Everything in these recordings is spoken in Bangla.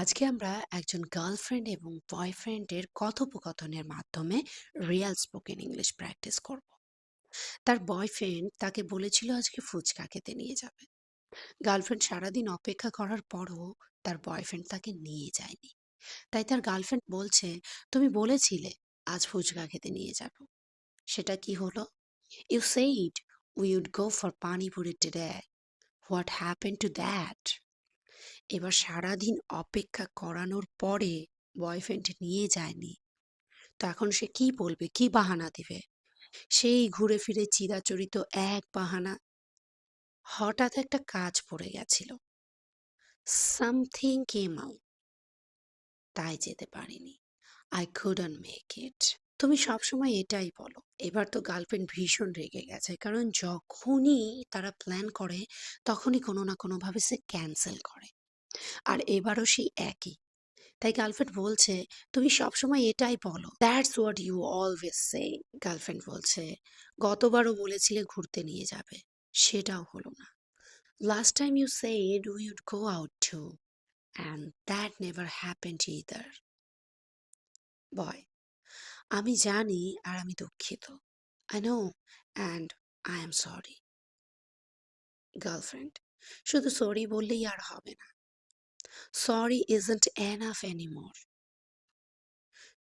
আজকে আমরা একজন গার্লফ্রেন্ড এবং বয়ফ্রেন্ডের কথোপকথনের মাধ্যমে রিয়েল স্পোকেন ইংলিশ প্র্যাকটিস করব। তার বয়ফ্রেন্ড তাকে বলেছিল আজকে ফুচকা খেতে নিয়ে যাবে। গার্লফ্রেন্ড সারাদিন অপেক্ষা করার পরও তার বয়ফ্রেন্ড তাকে নিয়ে যায়নি। তাই তার গার্লফ্রেন্ড বলছে, তুমি বলেছিলে আজ ফুচকা খেতে নিয়ে যাব, সেটা কি হলো? You said we would go for panipuri today, what happen to that? এবার সারাদিন অপেক্ষা করানোর পরে বয়ফ্রেন্ড নিয়ে যায়নি, তো এখন সে কি বলবে, কি বাহানা দিবে? সেই ঘুরে ফিরে চিরাচরিত এক বাহানা, হঠাৎ একটা কাজ পড়ে গেছিল, সামথিং কেম আউট, তাই যেতে পারিনি, আই কুডন্ট মেক ইট। তুমি সবসময় এটাই বলো। এবার তো গার্লফ্রেন্ড ভীষণ রেগে গেছে, কারণ যখনই তারা প্ল্যান করে তখনই কোনো না কোনো ভাবে সে ক্যান্সেল করে। আর এবারও সেই একই। তাই গার্লফ্রেন্ড বলছে, তুমি সবসময় এটাই বলো, that's what you always say. Girlfriend বলছে, গতবারও বলেছিলে ঘুরতে নিয়ে যাবে, সেটাও হলো না। Last time you said we would go out too, and that never happened either. Boy, আমি জানি আর আমি দুঃখিত। I know, and I am sorry. Girlfriend, শুধু সরি বললেই আর হবে না। Sorry isn't enough anymore.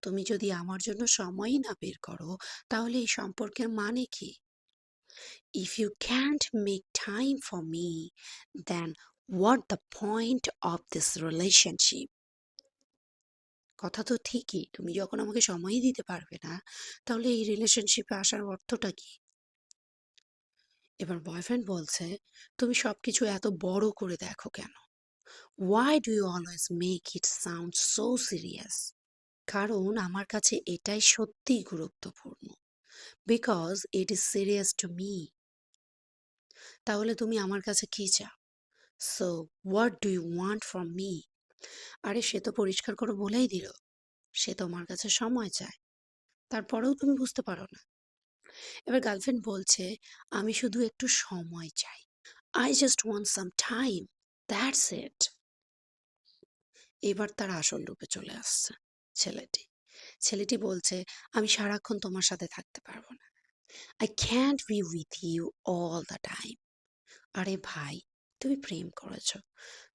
তুমি যদি আমার জন্য সময়ই না বের করো, তাহলে এই সম্পর্কের মানে কি? If you can't make time for me, then what the point of this relationship? কথা তো ঠিকই, তুমি যখন আমাকে সময়ই দিতে পারবে না, তাহলে এই রিলেশনশিপে আসার অর্থটা কি? এবার বয়ফ্রেন্ড বলছে, তুমি সবকিছু এত বড় করে দেখো কেন? Why do you always make it sound so serious? কারণ আমার কাছে এটাই সত্যিই গুরুত্বপূর্ণ। Because it is serious to me. তাহলে তুমি আমার কাছে কি চাও? So what do you want from me? আরে সে তো পরিষ্কার করে বলেই দিল, সে তোমার কাছে সময় চায়, তারপরেও তুমি বুঝতে পারো না। এবার গার্লফ্রেন্ড বলছে, আমি শুধু একটু সময় চাই, I just want some time, that's it. এবার তার আসল রূপে চলে আসছে ছেলেটি। ছেলেটি বলছে, আমি সারাক্ষণ তোমার সাথে থাকতে পারবো না, I can't be with you all the time. আরে ভাই, তুমি প্রেম করেছো,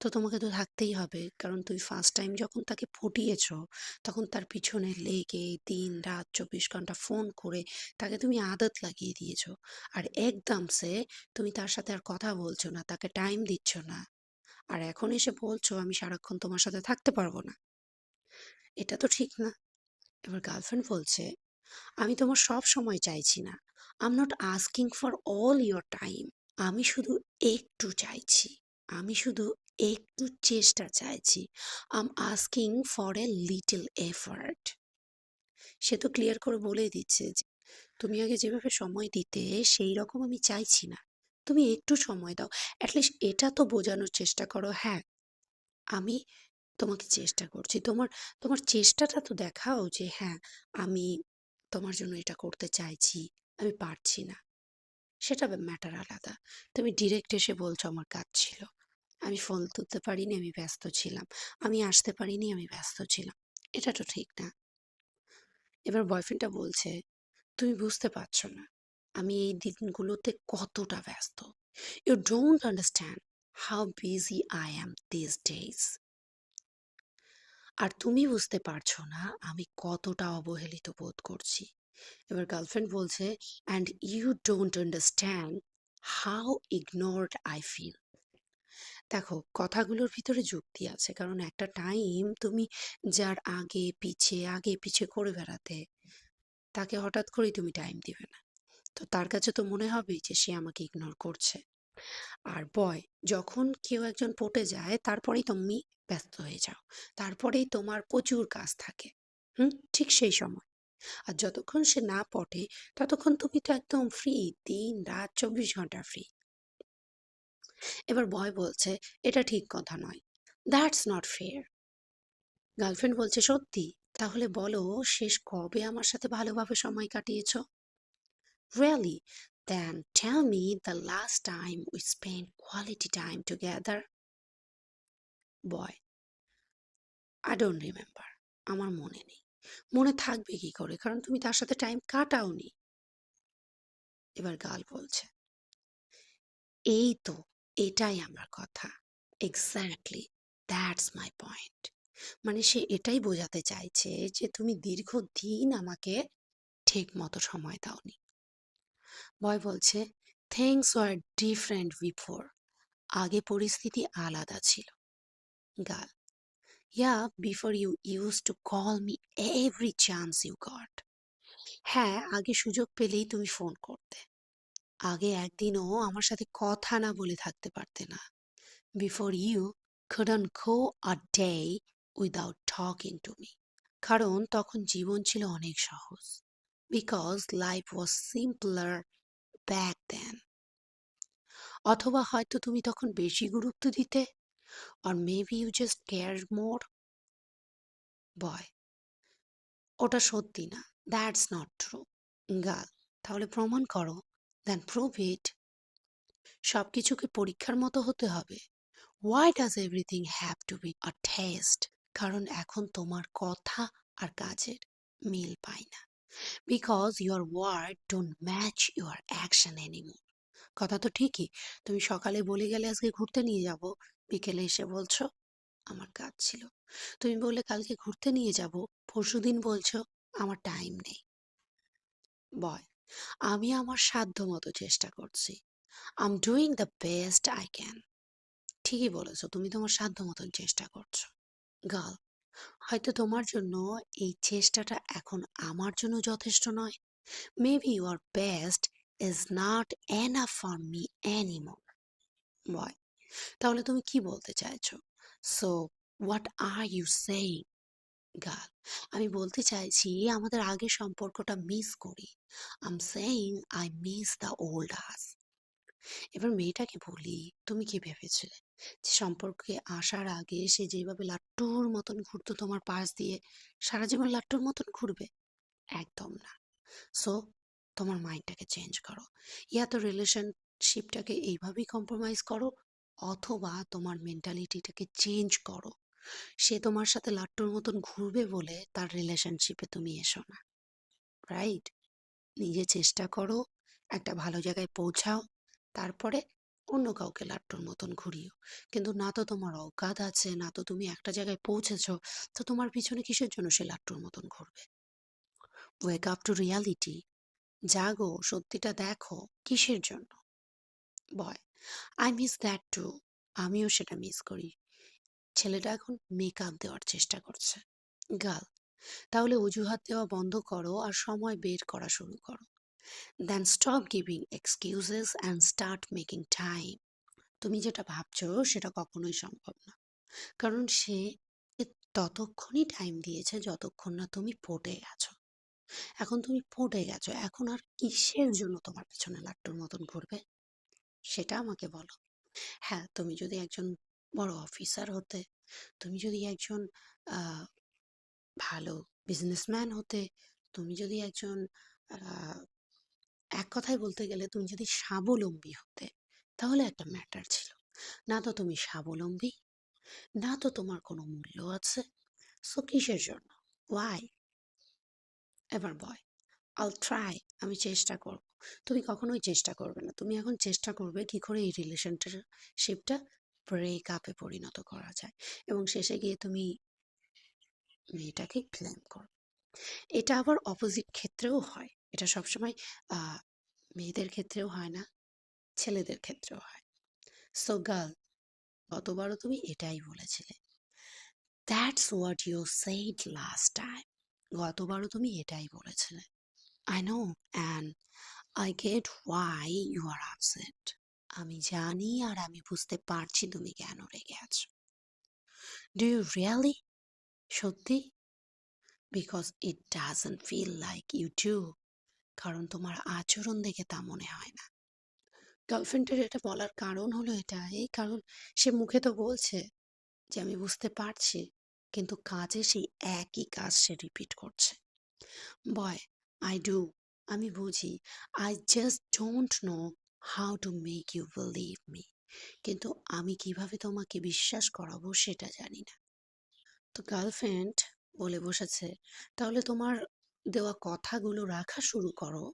তো তোমাকে তো থাকতেই হবে, কারণ তুই ফার্স্ট টাইম যখন তাকে পটিয়েছো, তখন তার পিছনে লেগে দিন রাত 24 ঘন্টা ফোন করে তাকে তুমি আদত লাগিয়ে দিয়েছো। আর একদম সে তুমি তার সাথে আর কথা বলছো না, তাকে টাইম দিচ্ছ না, আর এখন এসে বলছো আমি সারাক্ষণ তোমার সাথে থাকতে পারবো না। এটা তো ঠিক না। এবার গার্লফ্রেন্ড বলছে, আমি তোমার সব সময় চাইছি না, I am not asking for all your time. আমি শুধু একটু চাইছি, আমি শুধু একটু চেষ্টা চাইছি, I'm asking for a little effort. সে তো ক্লিয়ার করে বলেই দিচ্ছে যে তুমি আগে যেভাবে সময় দিতে, সেই রকম আমি চাইছি না, তুমি একটু সময় দাও, অ্যাটলিস্ট এটা তো বোঝানোর চেষ্টা করো, হ্যাঁ আমি তোমাকে চেষ্টা করছি, তোমার তোমার চেষ্টাটা তো দেখাও যে হ্যাঁ আমি তোমার জন্য এটা করতে চাইছি, আমি পারছি না, সেটা ম্যাটার আলাদা। তুমি ডিরেক্ট এসে বলছো আমার কাজ ছিল, আমি ফোন তুলতে পারিনি, আমি ব্যস্ত ছিলাম, আমি আসতে পারিনি, আমি ব্যস্ত ছিলাম, এটা তো ঠিক না। এবার বয়ফ্রেন্ডটা বলছে, তুমি বুঝতে পারছো না আমি এই দিনগুলোতে কতটা ব্যস্ত, you don't understand how busy I am this days. আর তুমি বুঝতে পারছো না আমি কতটা অবহেলিত বোধ করছি। এবার গার্লফ্রেন্ড বলছে, and you don't understand how ignored I feel. দেখো, কথাগুলোর ভিতরে যুক্তি আছে, কারণ একটা টাইম তুমি যার আগে পিছে করে বেড়াতে, তাকে হঠাৎ করেই তুমি টাইম দিবে না, তো তার কাছে তো মনে হবে যে সে আমাকে ইগনোর করছে। আর বয়, যখন কেউ একজন পটে যায় তারপরেই তুমি ব্যস্ত হয়ে যাও, তারপরেই তোমার প্রচুর কাজ থাকে। ঠিক সেই সময়। আর যতক্ষণ সে না পটে, ততক্ষণ তুমি তো একদম ফ্রি, দিন রাত 24 ঘন্টা ফ্রি। এবার বয় বলছে, এটা ঠিক কথা নয়, দ্যাটস নট ফেয়ার। গার্লফ্রেন্ড বলছে, সত্যি? তাহলে বলো, শেষ কবে আমার সাথে ভালোভাবে সময় কাটিয়েছো? Really? Then tell me the last time we spend quality time together. Boy, I don't remember. আমার মনে নেই। মনে থাকবে কি করে? কারণ তুমি তার সাথে টাইম কাটাওনি। এবার গাল বলছে, এই তো, এটাই আমার কথা। Exactly, that's my point. মানে সে এটাই বোঝাতে চাইছে যে তুমি দীর্ঘদিন আমাকে ঠিক মতো সময় দাওনি। বয় বলছে, থিংস ওয়ার ডিফারেন্ট বিফোর। আগে পরিস্থিতি আলাদা ছিল। Girl, yeah, before you use to call me every chance you got. হ্যাঁ, আগে সুযোগ পেলেই তুমি ফোন করতে। আগে একদিনও আমার সাথে কথা না বলে থাকতে পারতে না। Before you couldn't go a day without talking to me. কারণ তখন জীবন ছিল অনেক সহজ। Because life was simpler back then. অথবা হয়তো তুমি তখন বেশি গুরুত্ব দিতে। Or maybe you just cared more. Boy, ওটা সত্যি না। That's not true. গাল, তাহলে প্রমাণ করো। Then prove it. সবকিছুকে পরীক্ষার মতো হতে হবে? Why does everything have to be a test? কারণ এখন তোমার কথা আর কাজের মিল পায় না। Because your word don't match your action anymore. কথা তো ঠিকই। তুমি সকালে বলে গেলে আজকে ঘুরতে নিয়ে যাব, বিকেলে এসে বলছো আমার কাজ ছিল। তুমি বললে কালকে ঘুরতে নিয়ে যাব, পরশুদিন বলছো আমার টাইম নেই। বয়, আমি আমার সাধ্য মতো চেষ্টা করছি। I'm doing the best I can. ঠিকই বলেছো, তুমি তোমার সাধ্য মতন চেষ্টা করছো। গার্ল, হয়তো তোমার জন্য এই চেষ্টাটা এখন আমার জন্য যথেষ্ট নয়। Maybe your best is not enough for me anymore. Boy, তাহলে তুমি কি বলতে চাইছো? So what are you saying? Girl, আমি বলতে চাইছি আমাদের আগের সম্পর্কটা মিস করি। I am saying I miss the old us. এবার মেয়েটাকে বলি, তুমি কি ভেবেছিলে যে সম্পর্কে আসার আগে সে যেভাবে লাট্টুর মতন ঘুরতো তোমার পাশ দিয়ে, সারা জীবন লাট্টুর মতন ঘুরবে? একদম না। সো তোমার মাইন্ডটাকে চেঞ্জ করো। ইয়া তো রিলেশনশিপটাকে এইভাবেই কম্প্রোমাইজ করো, অথবা তোমার মেন্টালিটিটাকে চেঞ্জ করো। সে তোমার সাথে লাট্টুর মতন ঘুরবে বলে তার রিলেশনশিপে তুমি এসো না। রাইট? নিজে চেষ্টা করো, একটা ভালো জায়গায় পৌঁছাও, তারপরে অন্য কাউকে লাট্টুর মতন ঘুরিও। কিন্তু না তো তোমার অকাত আছে, না তো তুমি একটা জায়গায় পৌঁছেছো, তো তোমার পিছনে কিসের জন্য সে লাট্টুর মতন ঘুরবে? Wake up to reality. জাগো, সত্যিটা দেখো। কিসের জন্য? Boy, I miss that too. আমিও সেটা মিস করি। ছেলেটা এখন মেকআপ দেওয়ার চেষ্টা করছে। গার্ল, তাহলে অজুহাত দেওয়া বন্ধ করো আর সময় বের করা শুরু করো। Then stop giving excuses and start making time. তুমি যেটা ভাবছো সেটা কখনোই সম্ভব না। কারণ সে ততক্ষণই টাইম দিয়েছে যতক্ষণ না তুমি পটে গেছো। এখন তুমি পটে গেছো, এখন আর কিসের জন্য তোমার পেছনে লাট্টুর মতন ঘুরবে? সেটা আমাকে বলো। হ্যাঁ, তুমি যদি একজন বড় অফিসার হতে, তুমি যদি একজন আহ, ভালো বিজনেসম্যান হতে, তুমি যদি একজন আহ, এক কথায় বলতে গেলে তুমি যদি স্বাবলম্বী হতে, তাহলে একটা ম্যাটার ছিল। না তো তুমি স্বাবলম্বী, না তো তোমার কোনো মূল্য আছে। সো কিসের জন্য? ওয়াই? এবার বয়, আল ট্রাই, আমি চেষ্টা করব। তুমি কখনোই চেষ্টা করবে না। তুমি এখন চেষ্টা করবে কি করে এই রিলেশনশিপটা ব্রেক আপে পরিণত করা যায়, এবং শেষে গিয়ে তুমি মেয়েটাকে ব্লেম করো। এটা আবার অপোজিট ক্ষেত্রেও হয়। এটা সবসময় আহ মেয়েদের ক্ষেত্রেও হয় না, ছেলেদের ক্ষেত্রেও হয়। সো গার্ল, গতবারও তুমি এটাই বলেছিলে। That's what you said last time. গতবারও তুমি এটাই বলেছিলে। I know, and I get why you are upset. আমি জানি আর আমি বুঝতে পারছি তুমি কেন রেগে আছো। Do you really? সত্যি? Because it doesn't feel like you do. কারণ তোমার আচরণ দেখে তা মনে হয় না। গার্লফ্রেন্ডের এটা বলার কারণ হলো এটাই, কারণ সে মুখে তো বলছে যে আমি বুঝতে পারছি, কিন্তু কাজে সেই একই কাজ সে রিপিট করছে। বয়, আই ডু, আমি বুঝি। I just don't know how to make you believe me. কিন্তু আমি কিভাবে তোমাকে বিশ্বাস করাবো সেটা জানি না। তো গার্লফ্রেন্ড বলে বসেছে, তাহলে তোমার দেওয়া কথাগুলো রাখা শুরু করো।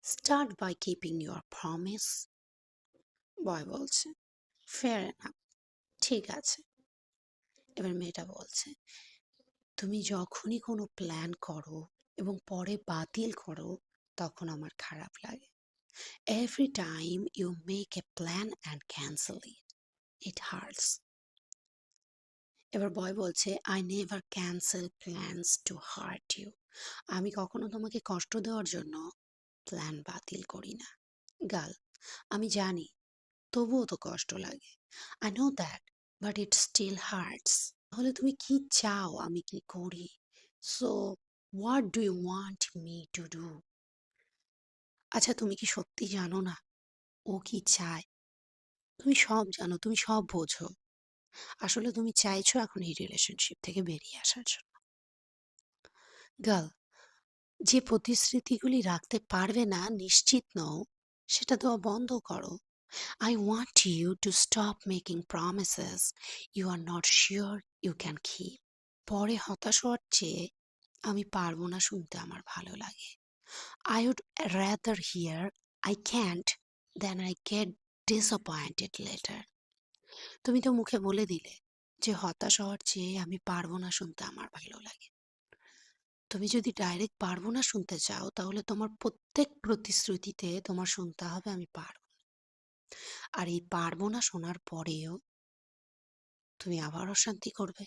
Start by keeping your promise. Boy বলছে, ফেয়ার এনাফ, ঠিক আছে। এবার মেয়েটা বলছে, তুমি যখনই কোনো প্ল্যান করো এবং পরে বাতিল করো, তখন আমার খারাপ লাগে। Every time you make a plan and cancel it, it hurts. এবার বয় বলছে, I never cancel plans to hurt you. আমি কখনো তোমাকে কষ্ট দেওয়ার জন্য প্ল্যান বাতিল করি না। গার্ল, আমি জানি, তবুও তো কষ্ট লাগে। I know that, but it still hurts. তাহলে তুমি কি চাও আমি কি করি? So what do you want me to do? আচ্ছা, তুমি কি সত্যি জানো না ও কি চায়? তুমি সব জানো, তুমি সব বোঝো। আসলে তুমি চাইছো এখন এই রিলেশনশিপ থেকে বেরিয়ে আসার জন্য। গার্ল, যে প্রতিশ্রুতিগুলি রাখতে পারবে না নিশ্চিত নও, সেটা দেওয়া বন্ধ করো। I want you to stop making promises you are not sure you can keep. পরে হতাশ হওয়ার চেয়ে আমি পারবো না শুনতে আমার ভালো লাগে। I would rather hear I can't than I get disappointed later. তুমি তো মুখে বলে দিলে যে হতাশ হওয়ার চেয়ে আমি পারবো না শুনতে আমার ভালো লাগে। তুমি যদি ডাইরেক্ট পারবো না শুনতে চাও, তাহলে তোমার প্রত্যেক প্রতিশ্রুতিতে তোমার শুনতে হবে আমি পারবো না। আর এই পারবো না শোনার পরেও তুমি আবার অশান্তি করবে।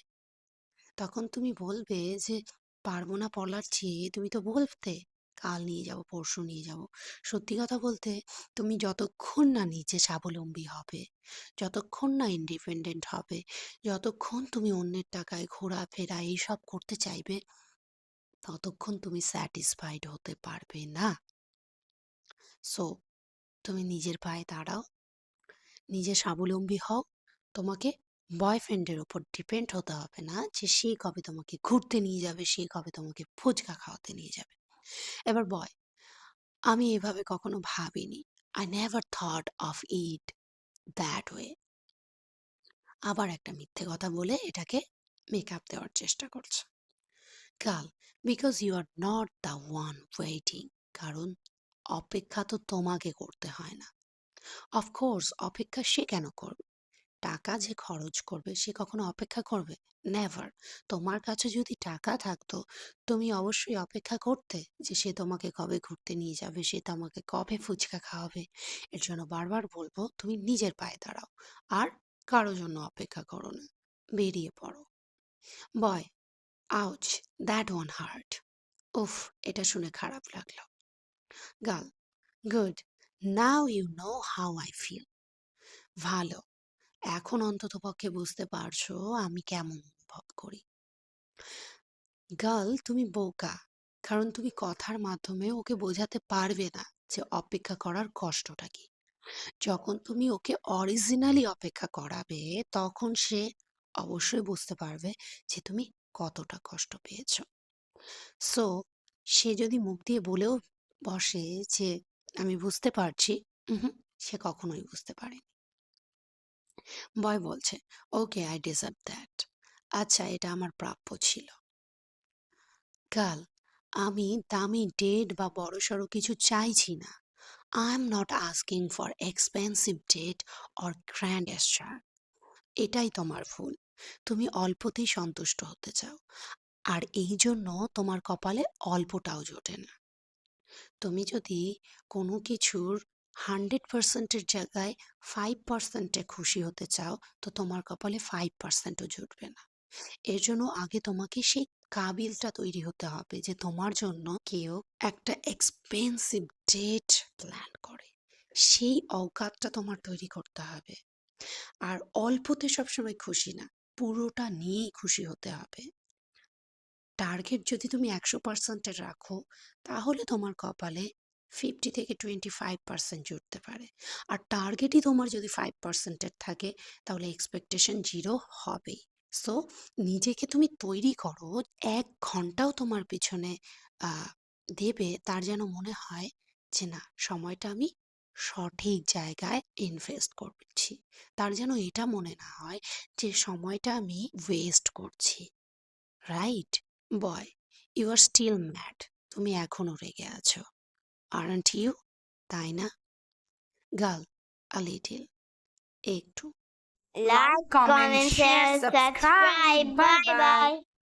তখন তুমি বলবে যে পারবো না বলার চেয়ে তুমি তো বলতে কাল নিয়ে যাব, পরশু নিয়ে যাব। সত্যি কথা বলতে, তুমি যতক্ষণ না নিজে স্বাবলম্বী হবে, যতক্ষণ না ইন্ডিপেন্ডেন্ট হবে, যতক্ষণ তুমি অন্যের টাকায় ঘোরাফেরা এইসব করতে চাইবে, ততক্ষণ তুমি স্যাটিসফাইড হতে পারবে না। সো তুমি নিজের পায়ে দাঁড়াও, নিজে স্বাবলম্বী হও। তোমাকে বয়ফ্রেন্ডের ওপর ডিপেন্ড হতে হবে না যে সে কবে তোমাকে ঘুরতে নিয়ে যাবে, সে কবে তোমাকে ফুচকা খাওয়াতে নিয়ে যাবে। এবার বয়, আমি এভাবে কখনো ভাবিনি। I never thought of it that way. আবার একটা মিথ্যে কথা বলে এটাকে মেকআপ দেওয়ার চেষ্টা করছে। Girl, because you are not the one waiting. কারণ অপেক্ষা তো তোমাকে করতে হয় না। অফকোর্স অপেক্ষা সে কেন করবে? টাকা যে খরচ করবে সে কখনো অপেক্ষা করবে? নেভার। তোমার কাছে যদি টাকা থাকতো, তুমি অবশ্যই অপেক্ষা করতে যে সে তোমাকে কবে ঘুরতে নিয়ে যাবে, সে তোমাকে কবে ফুচকা খাওয়াবে। এর জন্য বারবার বলবো, তুমি নিজের পায়ে দাঁড়াও আর কারো জন্য অপেক্ষা করো না, বেরিয়ে পড়ো। Boy, ouch, that one hurt. উফ, এটা শুনে খারাপ লাগলো। Girl, good, now you know how I feel. ভালো, এখন অন্ততপক্ষে বুঝতে পারছো আমি কেমন অনুভব করি। গার্ল, তুমি বোকা, কারণ তুমি কথার মাধ্যমে ওকে বোঝাতে পারবে না যে অপেক্ষা করার কষ্টটা কি। যখন তুমি ওকে অরিজিনালি অপেক্ষা করাবে, তখন সে অবশ্যই বুঝতে পারবে যে তুমি কতটা কষ্ট পেয়েছো। সো সে যদি মুখ দিয়ে বলেও বসে যে আমি বুঝতে পারছি, উহুম, সে কখনোই বুঝতে পারেনি। বয় বলছে, ওকে, আই ডিজার্ভ দ্যাট। আচ্ছা, এটা আমার প্রাপ্য ছিল। গার্ল, আমি দামি ডেট বা বড়সড় কিছু চাইছি না। I am not asking for expensive date or grand gesture. এটাই তোমার ভুল। তুমি অল্পতেই সন্তুষ্ট হতে চাও, আর এই জন্য তোমার কপালে অল্পটাও জোটে না। তুমি যদি কোনো কিছুর 100%-এর জায়গায় 5%-এ খুশি হতে চাও, তো তোমার কপালে 5%ও জুটবে না। এর জন্য আগে তোমাকে সেই কাবিলটা তৈরি হতে হবে যে তোমার জন্য কেউ একটা এক্সপেন্সিভ ডেট প্ল্যান করে। সেই অকাতটা তোমার তৈরি করতে হবে। আর অল্পতে সবসময় খুশি না, পুরোটা নিয়েই খুশি হতে হবে। টার্গেট যদি তুমি 100%-এর রাখো, তাহলে তোমার কপালে 50 থেকে 25% জুটতে পারে। আর টার্গেটই তোমার যদি 5%-এর থাকে, তাহলে এক্সপেকটেশন 0 হবেই। সো নিজেকে তুমি তৈরি করো, 1 ঘন্টাও তোমার পিছনে দেবে তার যেন মনে হয় যে না, সময়টা আমি সঠিক জায়গায় ইনভেস্ট করছি। তার যেন এটা মনে না হয় যে সময়টা আমি ওয়েস্ট করছি। Right? Boy, you are still mad. তুমি এখনো রেগে আছো। Aren't you? তাই না? Girl, a little. একটু। Like, comment, share, subscribe. Bye bye.